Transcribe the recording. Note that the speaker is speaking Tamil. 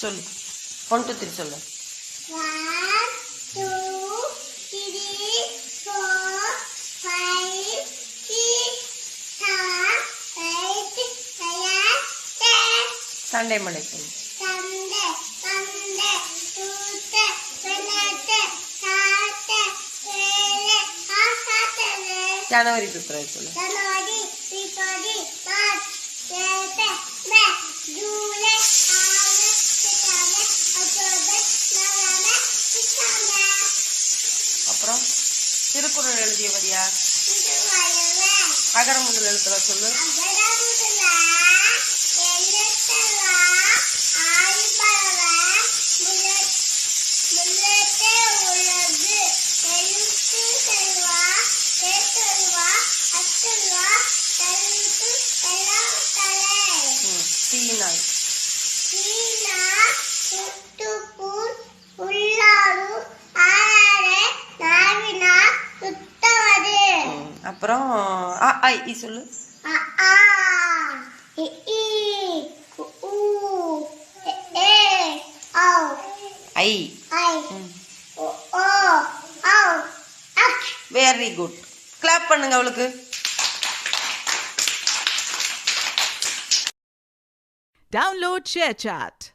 சொல்லு 1 2 3 சொல்லு 1 2 3 4 5 6 7 8 9 10 சண்டே மண்டே சொல்லு Sunday, Monday, Tuesday, Wednesday, Thursday, Friday, Saturday. ஜனவரி பிப்ரவரி சொல்லு January, February, March, April, May, July, August, September, October, November, December. அப்புறம் திருக்குறள் எழுதியவர் யார்? இது வயவே. அகர முதல் எழுத்துல சொல்லு அகரமுதல எழுத்தவா ஆய்பவ முள்ளத்தே உலகு எழுத்து செல்வா பேசல்வா அச்சல்வா எழுத்து எல்லாம் தலை தீனாய் சீனா சுட்டுப்பூர் உள்ளாடு ஆறாடே நாவினா சுத்தவது அப்புறம் அ ஐ இ சொல்லு A A E E U E E O ஐ I O O O H. Very good clap பண்ணுங்க அவளுக்கு Download ShareChat.